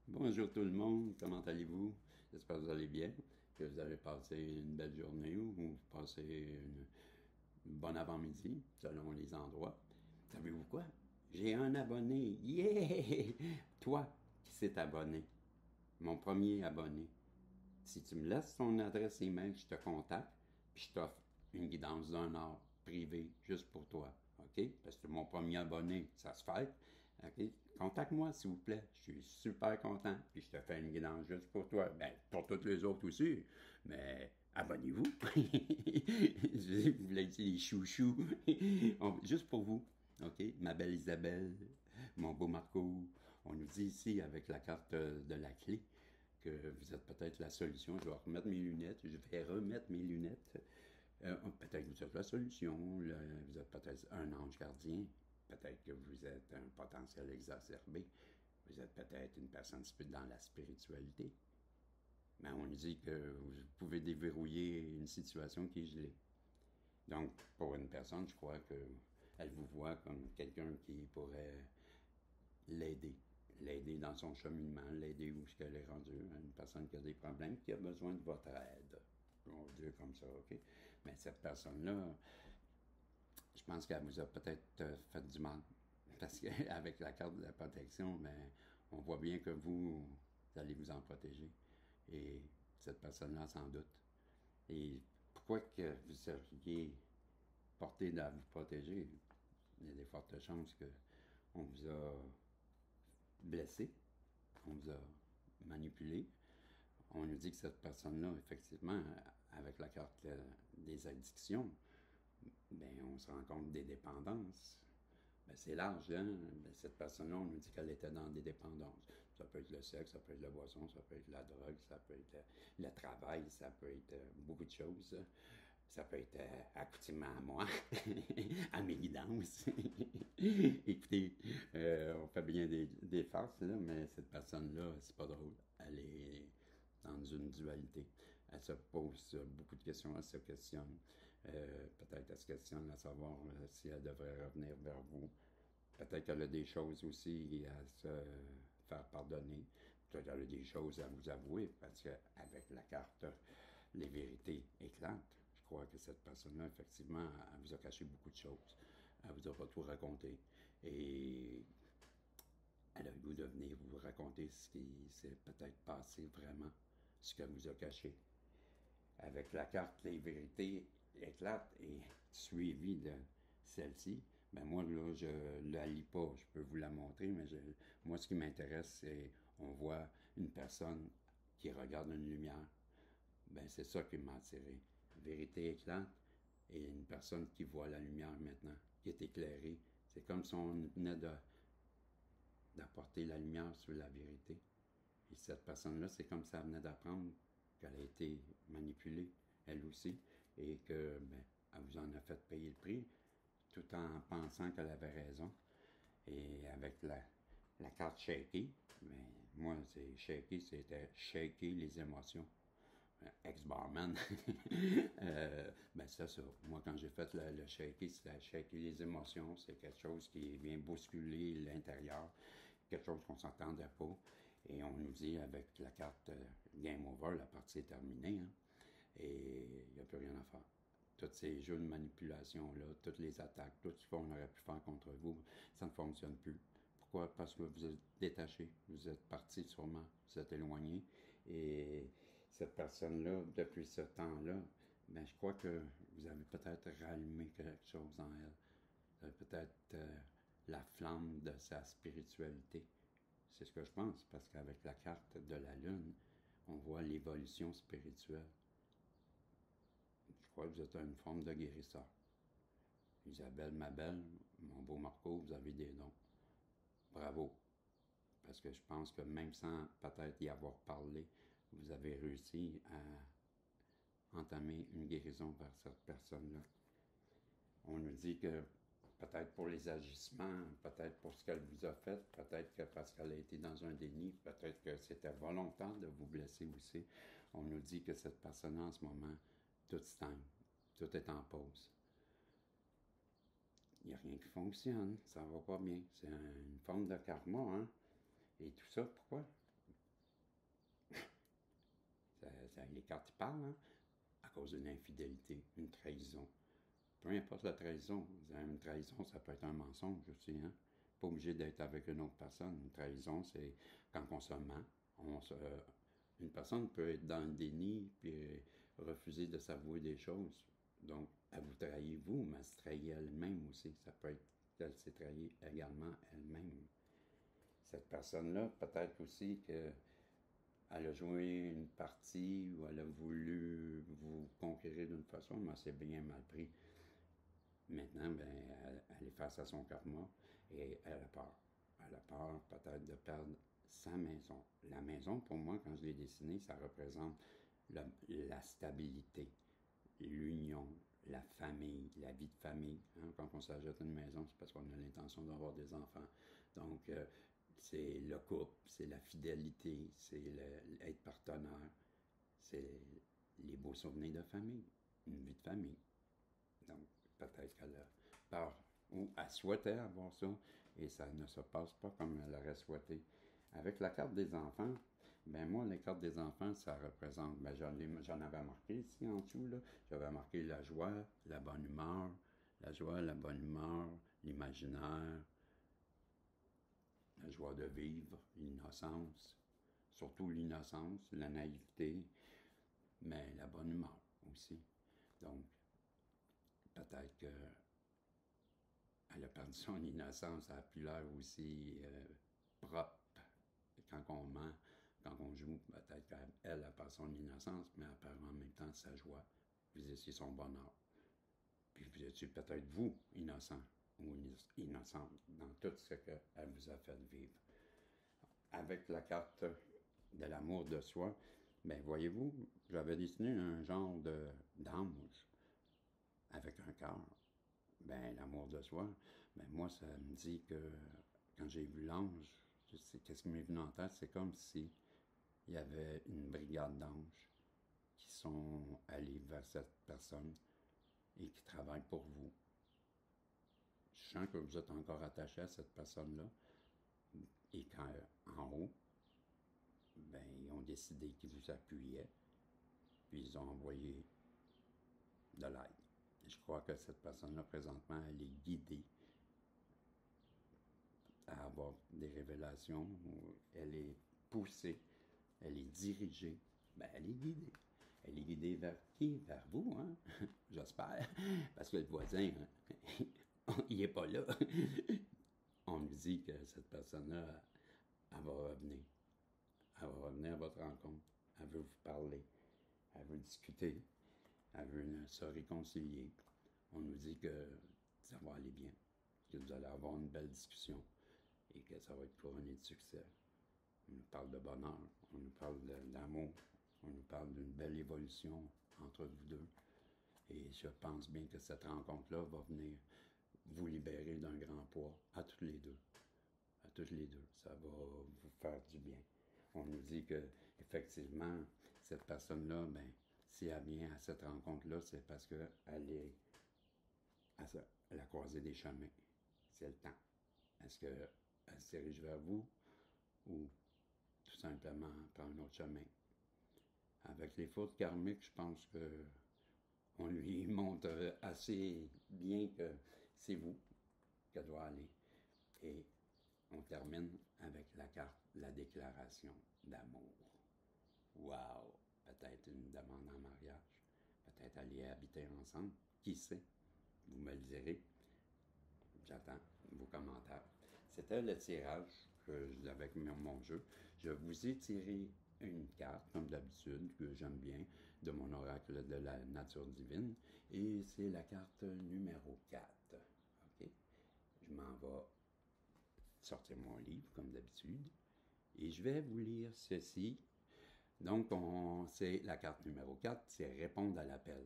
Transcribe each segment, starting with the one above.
Bonjour tout le monde, comment allez-vous? J'espère que vous allez bien, que vous avez passé une belle journée ou vous passez une bonne avant-midi, selon les endroits. Savez-vous quoi? J'ai un abonné, yeah! Toi qui s'est abonné, mon premier abonné. Si tu me laisses ton adresse email, je te contacte, puis je t'offre une guidance d'un heure privée juste pour toi. OK? Parce que mon premier abonné, ça se fait. OK? Contacte-moi, s'il vous plaît. Je suis super content. Puis je te fais une guidance juste pour toi. Ben, pour toutes les autres aussi. Mais abonnez-vous. Je voulais dire les chouchous. Juste pour vous. OK? Ma belle Isabelle, mon beau Marco. On nous dit ici, avec la carte de la clé, que vous êtes peut-être la solution. Je vais remettre mes lunettes. Je vais remettre mes lunettes. Peut-être que vous êtes la solution. Vous êtes peut-être un ange gardien. Peut-être que vous êtes un potentiel exacerbé. Vous êtes peut-être une personne dans la spiritualité. Mais on nous dit que vous pouvez déverrouiller une situation qui est gelée. Donc, pour une personne, je crois qu'elle vous voit comme quelqu'un qui pourrait l'aider. L'aider dans son cheminement, l'aider où elle est rendue. Une personne qui a des problèmes, qui a besoin de votre aide. On va dire comme ça, OK? Mais cette personne-là, je pense qu'elle vous a peut-être fait du mal. Parce qu'avec la carte de la protection, ben, on voit bien que vous allez vous en protéger. Et cette personne-là, sans doute. Et pourquoi que vous seriez porté à vous protéger? Il y a des fortes chances qu'on vous a blessé, on vous a manipulé. On nous dit que cette personne-là, effectivement, avec la carte des addictions, ben, on se rend compte des dépendances. Ben, c'est large, hein? Ben, cette personne-là, on nous dit qu'elle était dans des dépendances. Ça peut être le sexe, ça peut être la boisson, ça peut être la drogue, ça peut être le travail, ça peut être beaucoup de choses. Ça peut être accoutumant à moi, à mes guidances. Écoutez, on fait bien des farces, là, mais cette personne-là, c'est pas drôle. Elle est dans une dualité. Elle se pose beaucoup de questions, elle se questionne. Peut-être elle se questionne à savoir si elle devrait revenir vers vous. Peut-être qu'elle a des choses aussi à se faire pardonner. Peut-être qu'elle a des choses à vous avouer, parce qu'avec la carte, les vérités éclatent. Je crois que cette personne-là, effectivement, elle vous a caché beaucoup de choses. Elle vous a pas tout raconté. Et elle a le goût de venir vous raconter ce qui s'est peut-être passé vraiment, ce qu'elle vous a caché. Avec la carte, les vérités éclatent et suivies de celle-ci. Ben moi, là, je la lis pas. Je peux vous la montrer, mais moi, ce qui m'intéresse, c'est on voit une personne qui regarde une lumière. Ben, c'est ça qui m'a attiré. Vérité éclate et une personne qui voit la lumière maintenant, qui est éclairée. C'est comme si on venait d'apporter la lumière sur la vérité. Et cette personne-là, c'est comme si elle venait d'apprendre qu'elle a été manipulée, elle aussi, et que ben, elle vous en a fait payer le prix, tout en pensant qu'elle avait raison. Et avec la carte shaky, ben, moi, c'est shaky, c'était shaky les émotions. Ex-barman. Ben c'est ça. Moi, quand j'ai fait le shaker, c'était shaker les émotions. C'est quelque chose qui vient bousculer l'intérieur. Quelque chose qu'on s'entendait pas. Et on nous dit avec la carte Game Over, la partie est terminée. Hein, et il n'y a plus rien à faire. Tous ces jeux de manipulation-là, toutes les attaques, tout ce qu'on aurait pu faire contre vous, ça ne fonctionne plus. Pourquoi? Parce que vous êtes détaché, vous êtes parti sûrement, vous êtes éloigné. Et cette personne-là, depuis ce temps-là, ben, je crois que vous avez peut-être rallumé quelque chose en elle. Vous avez peut-être la flamme de sa spiritualité. C'est ce que je pense, parce qu'avec la carte de la Lune, on voit l'évolution spirituelle. Je crois que vous êtes une forme de guérisseur. Isabelle, ma belle, mon beau Marco, vous avez des dons. Bravo. Parce que je pense que même sans peut-être y avoir parlé, vous avez réussi à entamer une guérison vers cette personne-là. On nous dit que peut-être pour les agissements, peut-être pour ce qu'elle vous a fait, peut-être que parce qu'elle a été dans un déni, peut-être que c'était volontaire de vous blesser aussi. On nous dit que cette personne-là, en ce moment, tout stagne, tout est en pause. Il n'y a rien qui fonctionne, ça va pas bien. C'est une forme de karma, hein? Et tout ça, pourquoi? les cartes parlent, hein, à cause d'une infidélité, une trahison. Peu importe la trahison, une trahison, ça peut être un mensonge aussi, hein. Pas obligé d'être avec une autre personne. Une trahison, c'est quand on se ment. Une personne peut être dans le déni puis refuser de s'avouer des choses. Donc, elle vous trahit vous, mais elle se trahit elle-même aussi. Ça peut être qu'elle s'est trahie également elle-même. Cette personne-là, peut-être aussi qu'elle a joué une partie ou elle a voulu vous conquérir d'une façon, mais c'est bien mal pris. Maintenant, ben, elle est face à son karma et elle a peur. Elle a peur peut-être de perdre sa maison. La maison, pour moi, quand je l'ai dessinée, ça représente la stabilité, l'union, la famille, la vie de famille. Hein? Quand on s'achète une maison, c'est parce qu'on a l'intention d'avoir des enfants. Donc, c'est le couple, c'est la fidélité, c'est être partenaire, c'est les beaux souvenirs de famille, une vie de famille. Donc, peut-être qu'elle a peur ou elle souhaitait avoir ça et ça ne se passe pas comme elle aurait souhaité. Avec la carte des enfants, ben moi, les cartes des enfants, ça représente, ben j'en avais marqué ici en dessous, là. J'avais marqué la joie, la bonne humeur, la joie, la bonne humeur, l'imaginaire, la joie de vivre, l'innocence, surtout l'innocence, la naïveté, mais la bonne humeur aussi. Donc, peut-être qu'elle a perdu son innocence, elle a plus l'air aussi propre quand on ment, quand on joue. Peut-être qu'elle a perdu son innocence, mais elle perd en même temps sa joie. Vous étiez son bonheur. Puis vous étiez peut-être vous innocent ou innocente dans tout ce qu'elle vous a fait vivre. Avec la carte de l'amour de soi, bien voyez-vous, j'avais dessiné un genre d'ange avec un cœur. Ben l'amour de soi, ben moi ça me dit que quand j'ai vu l'ange, qu'est-ce qui m'est venu en tête, c'est comme si il y avait une brigade d'anges qui sont allés vers cette personne et qui travaillent pour vous. Je sens que vous êtes encore attaché à cette personne-là et quand en haut, ben ils ont décidé qu'ils vous appuyaient puis ils ont envoyé de l'aide. Je crois que cette personne-là, présentement, elle est guidée à avoir des révélations, elle est poussée, elle est dirigée, ben elle est guidée. Elle est guidée vers qui? Vers vous, hein? J'espère. Parce que le voisin, il n'est pas là. On nous dit que cette personne-là, elle va revenir. Elle va revenir à votre rencontre. Elle veut vous parler. Elle veut discuter. Elle veut se réconcilier. On nous dit que ça va aller bien, que vous allez avoir une belle discussion et que ça va être couronné de succès. On nous parle de bonheur, on nous parle d'amour, on nous parle d'une belle évolution entre vous deux. Et je pense bien que cette rencontre-là va venir vous libérer d'un grand poids à toutes les deux. À toutes les deux. Ça va vous faire du bien. On nous dit que effectivement, cette personne-là, ben, si elle vient à cette rencontre-là, c'est parce qu'elle est à la croisée des chemins. C'est le temps. Est-ce qu'elle se dirige vers vous ou tout simplement prend un autre chemin? Avec les fautes karmiques, je pense que on lui montre assez bien que c'est vous qu'elle doit aller. Et on termine avec la carte, la déclaration d'amour. Wow! Peut-être une demande en mariage. Peut-être aller habiter ensemble. Qui sait? Vous me le direz. J'attends vos commentaires. C'était le tirage avec mon jeu. Je vous ai tiré une carte, comme d'habitude, que j'aime bien, de mon oracle de la nature divine. Et c'est la carte numéro 4. OK? Je m'en vais sortir mon livre, comme d'habitude. Et je vais vous lire ceci. Donc, c'est la carte numéro 4, c'est répondre à l'appel.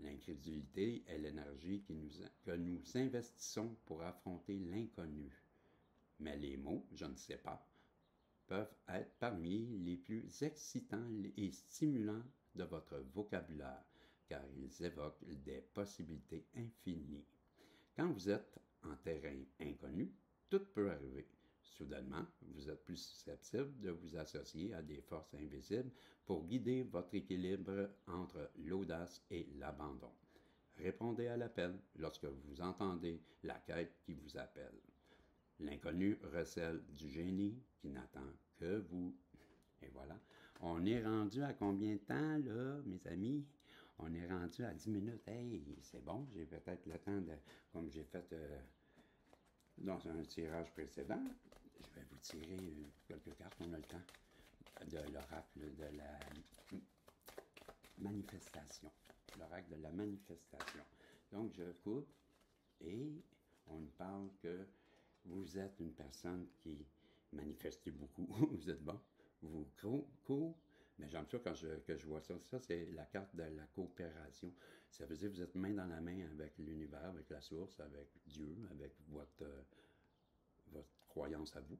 L'incrédulité est l'énergie que nous investissons pour affronter l'inconnu. Mais les mots, je ne sais pas, peuvent être parmi les plus excitants et stimulants de votre vocabulaire, car ils évoquent des possibilités infinies. Quand vous êtes en terrain inconnu, tout peut arriver. Soudainement, vous êtes plus susceptible de vous associer à des forces invisibles pour guider votre équilibre entre l'audace et l'abandon. Répondez à l'appel lorsque vous entendez la quête qui vous appelle. L'inconnu recèle du génie qui n'attend que vous. Et voilà. On est rendu à combien de temps, là, mes amis? On est rendu à 10 minutes. Hey, c'est bon, j'ai peut-être le temps de... Comme j'ai fait dans un tirage précédent, je vais vous tirer quelques cartes, on a le temps, de l'oracle de la manifestation. L'oracle de la manifestation. Donc, je coupe et on parle que vous êtes une personne qui manifeste beaucoup. Vous êtes bon. Vous courez. Mais j'aime ça quand je vois ça. Ça, c'est la carte de la coopération. Ça veut dire que vous êtes main dans la main avec l'univers, avec la source, avec Dieu, avec votre croyance à vous,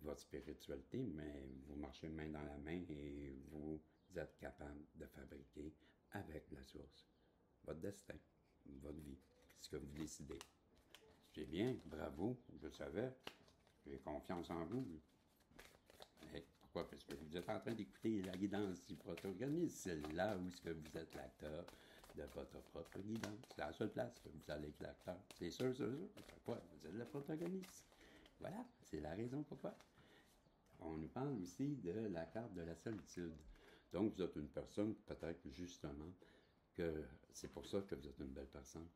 votre spiritualité, mais vous marchez main dans la main et vous êtes capable de fabriquer avec la source votre destin, votre vie, ce que vous décidez. C'est bien, bravo, je le savais, j'ai confiance en vous. Et pourquoi? Parce que vous êtes en train d'écouter la guidance du protagoniste. C'est là où est-ce que vous êtes l'acteur de votre propre guidance. C'est la seule place que vous allez être l'acteur. C'est sûr, c'est sûr. Pourquoi? Vous êtes le protagoniste. Voilà, c'est la raison pourquoi. On nous parle aussi de la carte de la solitude. Donc, vous êtes une personne, peut-être justement, que c'est pour ça que vous êtes une belle personne.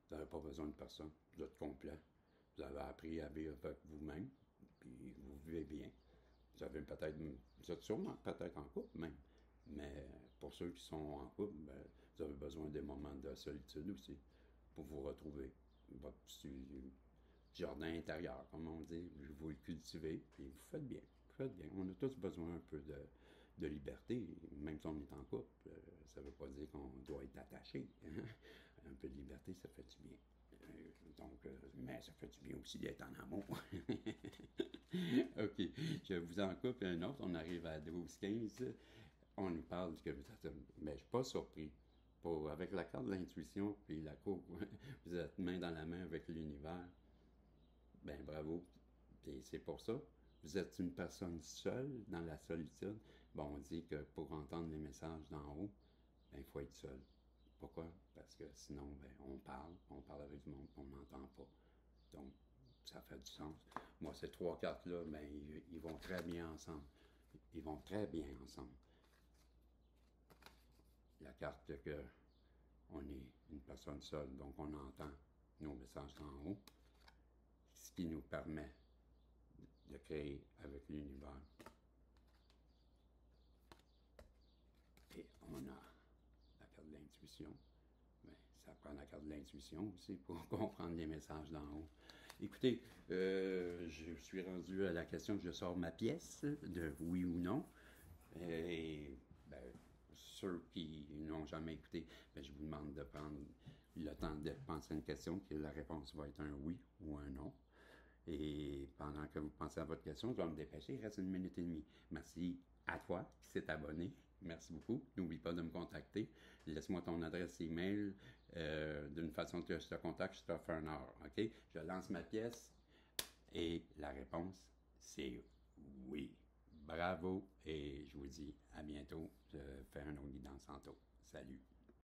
Vous n'avez pas besoin de personne. Vous êtes complet. Vous avez appris à vivre avec vous-même, puis vous vivez bien. Vous avez peut-être, vous êtes sûrement peut-être en couple même. Mais pour ceux qui sont en couple, ben, vous avez besoin des moments de solitude aussi pour vous retrouver. Votre petit jardin intérieur, comme on dit, vous le cultivez, puis vous faites bien. Vous faites bien. On a tous besoin un peu de liberté, même si on est en couple. Ça ne veut pas dire qu'on doit être attaché. Un peu de liberté, ça fait du bien. Mais ça fait du bien aussi d'être en amour. OK, je vous en coupe un autre. On arrive à 12-15. On nous parle que vous êtes... Mais je ne suis pas surpris. Avec la carte de l'intuition, puis la coupe, vous êtes main dans la main avec l'univers. Ben bravo. Puis c'est pour ça. Vous êtes une personne seule dans la solitude. Bon, on dit que pour entendre les messages d'en haut, ben, il faut être seul. Pourquoi? Parce que sinon, ben, on parle avec du monde, on n'entend pas. Donc, ça fait du sens. Moi, ces trois cartes-là, ben, ils vont très bien ensemble. Ils vont très bien ensemble. La carte que on est une personne seule, donc on entend nos messages d'en haut, ce qui nous permet de créer avec l'univers. Et on a la carte de l'intuition. Ben, ça prend la carte de l'intuition aussi pour comprendre les messages d'en haut. Écoutez, je suis rendu à la question que je sors ma pièce de oui ou non. Et ben, ceux qui n'ont jamais écouté, ben, je vous demande de prendre le temps de penser à une question, que la réponse va être un oui ou un non. Et pendant que vous pensez à votre question, je vais me dépêcher, il reste 1 minute et demie. Merci à toi qui s'est abonné. Merci beaucoup. N'oublie pas de me contacter. Laisse-moi ton adresse email. D'une façon que je te contacte, je te fais un heure. OK? Je lance ma pièce et la réponse, c'est oui. Bravo et je vous dis à bientôt. Je fais un autre guidance tantôt. Salut.